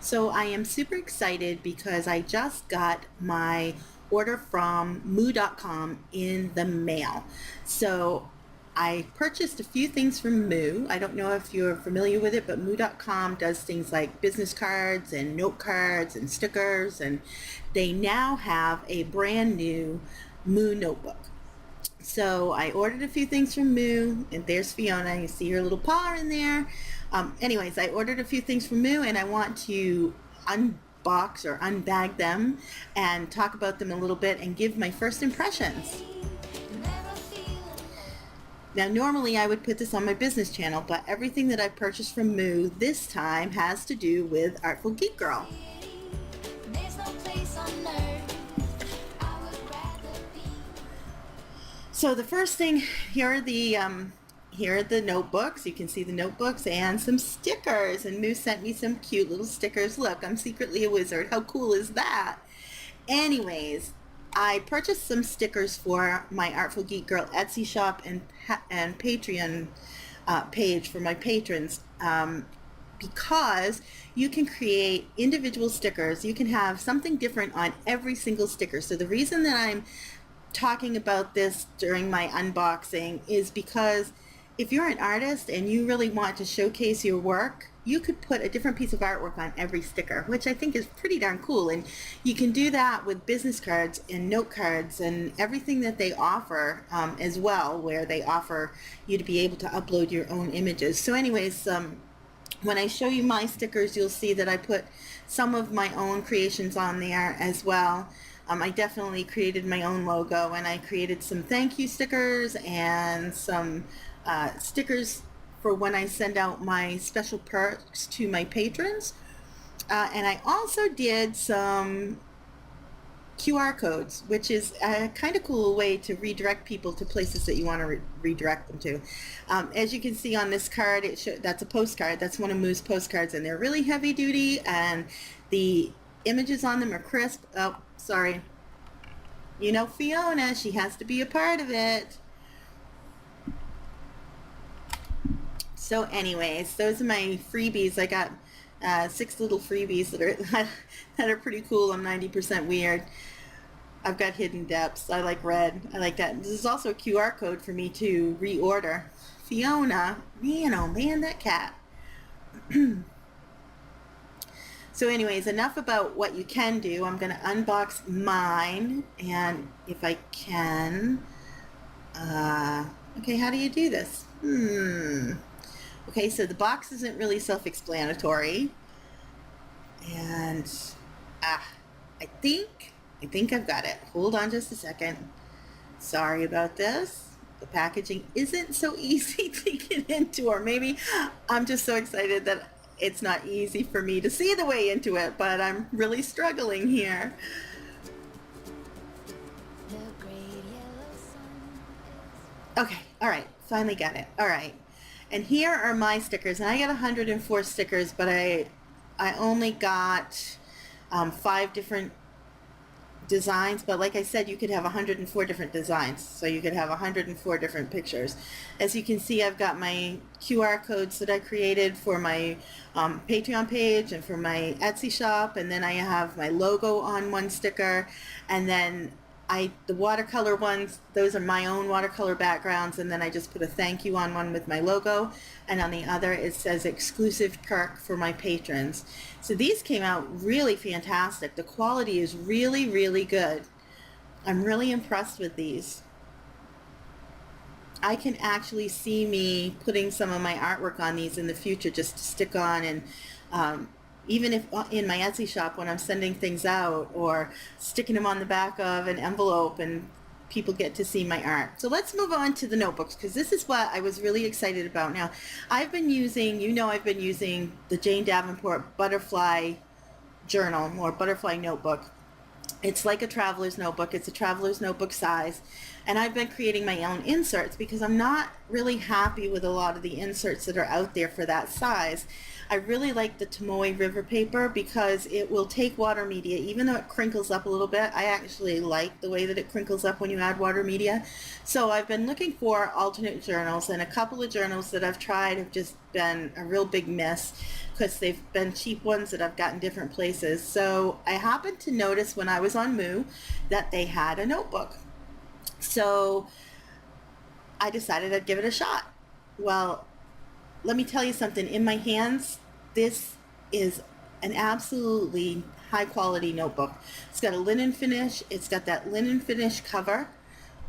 So I am super excited because I just got my order from Moo.com in the mail. So I purchased a few things from Moo. I don't know if you're familiar with it, but Moo.com does things like business cards and note cards and stickers, and they now have a brand new Moo notebook. So I ordered a few things from Moo, and there's Fiona. You see her little paw in there. Anyways, I ordered a few things from Moo, and I want to unbox or unbag them and talk about them a little bit and give my first impressions. Now, normally I would put this on my business channel, but everything that I purchased from Moo this time has to do with Artful Geek Girl. So the first thing, here are the notebooks. You can see the notebooks and some stickers. And Moo sent me some cute little stickers. Look, I'm secretly a wizard. How cool is that? Anyways, I purchased some stickers for my Artful Geek Girl Etsy shop and Patreon page for my patrons. Because you can create individual stickers. You can have something different on every single sticker. So the reason that I'm talking about this during my unboxing is because if you're an artist and you really want to showcase your work, you could put a different piece of artwork on every sticker, which I think is pretty darn cool. And you can do that with business cards and note cards and everything that they offer as well, where they offer you to be able to upload your own images. So anyways, when I show you my stickers, you'll see that I put some of my own creations on there as well. I definitely created my own logo, and I created some thank you stickers and some stickers for when I send out my special perks to my patrons. And I also did some QR codes, which is a kind of cool way to redirect people to places that you want to redirect them to. As you can see on this card, that's a postcard. That's one of Moo's postcards, and they're really heavy duty, and the images on them are crisp. Oh, sorry. You know Fiona, she has to be a part of it. So anyways, those are my freebies. I got 6 little freebies that are pretty cool. I'm 90% weird. I've got hidden depths. I like red. I like that. This is also a QR code for me to reorder. Fiona, man, oh man, that cat. So anyways, enough about what you can do. I'm going to unbox mine, and if I can, okay, how do you do this? Okay, so the box isn't really self-explanatory, and I think I've got it. Hold on just a second. Sorry about this. The packaging isn't so easy to get into, or maybe I'm just so excited that it's not easy for me to see the way into it, but I'm really struggling here. Okay, all right, finally got it. All right, and here are my stickers, and I got 104 stickers, but I only got 5 different designs, but like I said, you could have 104 different designs, so you could have 104 different pictures. As you can see, I've got my QR codes that I created for my Patreon page and for my Etsy shop, and then I have my logo on one sticker, and then the watercolor ones, those are my own watercolor backgrounds, and then I just put a thank you on one with my logo, and on the other it says exclusive perk for my patrons. So these came out really fantastic. The quality is really, really good. I'm really impressed with these. I can actually see me putting some of my artwork on these in the future just to stick on, and even if in my Etsy shop when I'm sending things out, or sticking them on the back of an envelope, and people get to see my art. So let's move on to the notebooks, because this is what I was really excited about. Now, I've been using the Jane Davenport Butterfly Journal, or Butterfly Notebook. It's like a traveler's notebook. It's a traveler's notebook size. And I've been creating my own inserts because I'm not really happy with a lot of the inserts that are out there for that size. I really like the Tomoe River paper because it will take water media, even though it crinkles up a little bit. I actually like the way that it crinkles up when you add water media. So I've been looking for alternate journals, and a couple of journals that I've tried have just been a real big miss because they've been cheap ones that I've gotten different places. So I happened to notice when I was on Moo that they had a notebook. So I decided I'd give it a shot. Well, let me tell you something. In my hands, this is an absolutely high quality notebook. It's got a linen finish. It's got that linen finish cover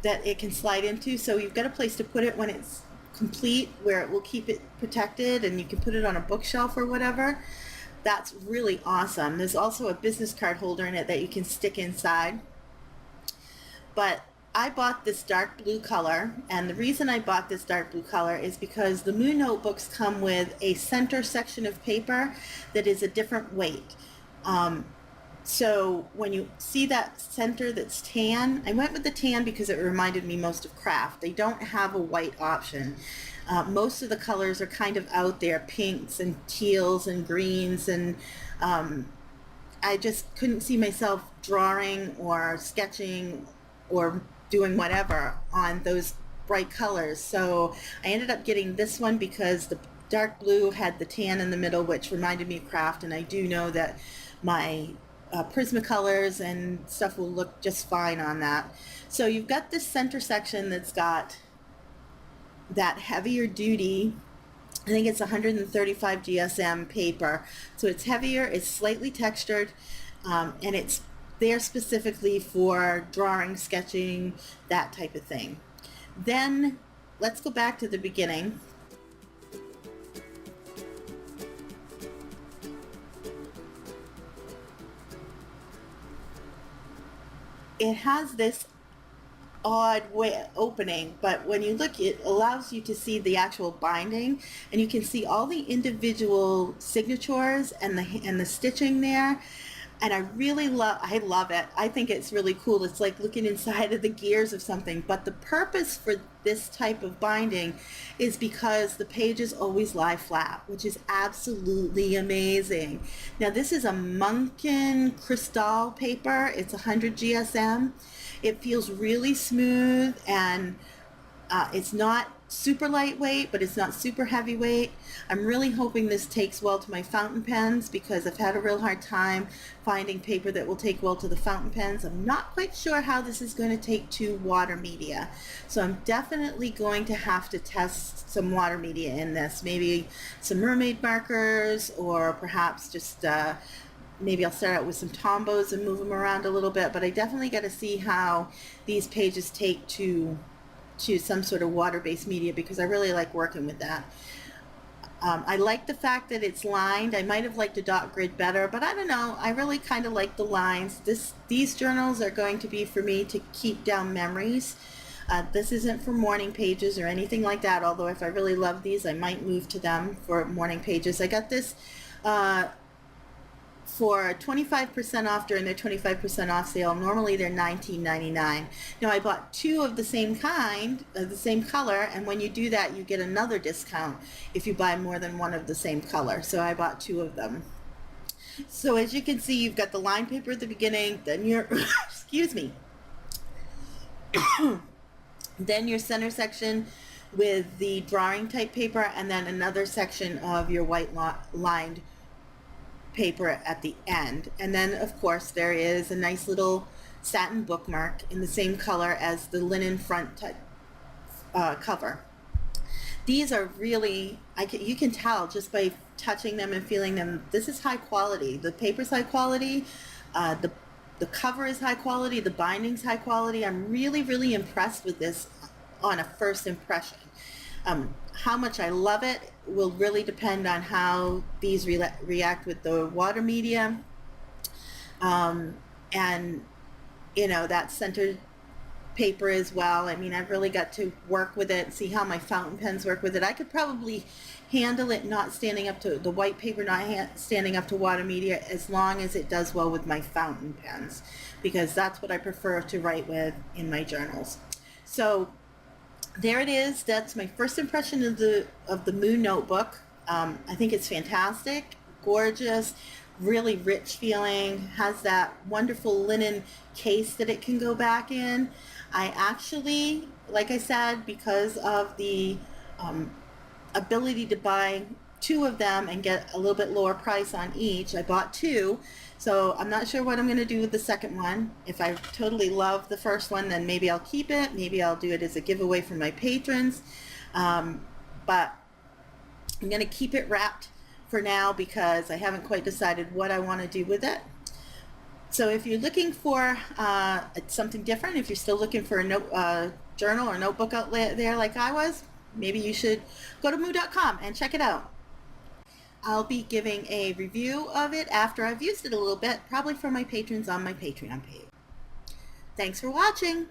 that it can slide into. So you've got a place to put it when it's complete where it will keep it protected, and you can put it on a bookshelf or whatever. That's really awesome. There's also a business card holder in it that you can stick inside. But I bought this dark blue color, and the reason I bought this dark blue color is because the Moo notebooks come with a center section of paper that is a different weight. So when you see that center that's tan, I went with the tan because it reminded me most of craft. They don't have a white option. Most of the colors are kind of out there, pinks and teals and greens, and I just couldn't see myself drawing or sketching or doing whatever on those bright colors. So I ended up getting this one because the dark blue had the tan in the middle, which reminded me of craft, and I do know that my Prismacolors and stuff will look just fine on that. So you've got this center section that's got that heavier duty, I think it's 135 GSM paper. So it's heavier, it's slightly textured, and it's there specifically for drawing, sketching, that type of thing. Then let's go back to the beginning. It has this odd way opening, but when you look, it allows you to see the actual binding, and you can see all the individual signatures and the stitching there. And I love it. I think it's really cool. It's like looking inside of the gears of something. But the purpose for this type of binding is because the pages always lie flat, which is absolutely amazing. Now this is a Munkin Crystal paper. It's 100 GSM. It feels really smooth, and it's not super lightweight, but it's not super heavyweight. I'm really hoping this takes well to my fountain pens because I've had a real hard time finding paper that will take well to the fountain pens. I'm not quite sure how this is going to take to water media. So I'm definitely going to have to test some water media in this. Maybe some mermaid markers, or perhaps just maybe I'll start out with some Tombos and move them around a little bit, but I definitely got to see how these pages take to some sort of water-based media because I really like working with that. I like the fact that it's lined. I might have liked a dot grid better, but I don't know. I really kind of like the lines. These journals are going to be for me to keep down memories. This isn't for morning pages or anything like that, although if I really love these, I might move to them for morning pages. I got this for 25% off during their 25% off sale. Normally they're $19.99. Now I bought two of the same kind, the same color, and when you do that you get another discount if you buy more than one of the same color. So I bought two of them. So as you can see, you've got the line paper at the beginning, then your excuse me, then your center section with the drawing type paper, and then another section of your white lined paper at the end. And then of course there is a nice little satin bookmark in the same color as the linen front cover. These are really, you can tell just by touching them and feeling them, this is high quality. The paper's high quality, the cover is high quality, the binding's high quality. I'm really impressed with this on a first impression. How much I love it will really depend on how these react with the water media, and you know, that centered paper as well. I mean, I've really got to work with it, see how my fountain pens work with it. I could probably handle it not standing up to the white paper, not standing up to water media, as long as it does well with my fountain pens, because that's what I prefer to write with in my journals. So there it is. That's my first impression of the Moo notebook. I think it's fantastic, gorgeous, really rich feeling, has that wonderful linen case that it can go back in. I actually, like I said, because of the um, ability to buy two of them and get a little bit lower price on each, I bought two. So I'm not sure what I'm going to do with the second one. If I totally love the first one, then maybe I'll keep it. Maybe I'll do it as a giveaway for my patrons. But I'm going to keep it wrapped for now because I haven't quite decided what I want to do with it. So if you're looking for something different, if you're still looking for a journal or notebook out there like I was, maybe you should go to moo.com and check it out. I'll be giving a review of it after I've used it a little bit, probably for my patrons on my Patreon page. Thanks for watching.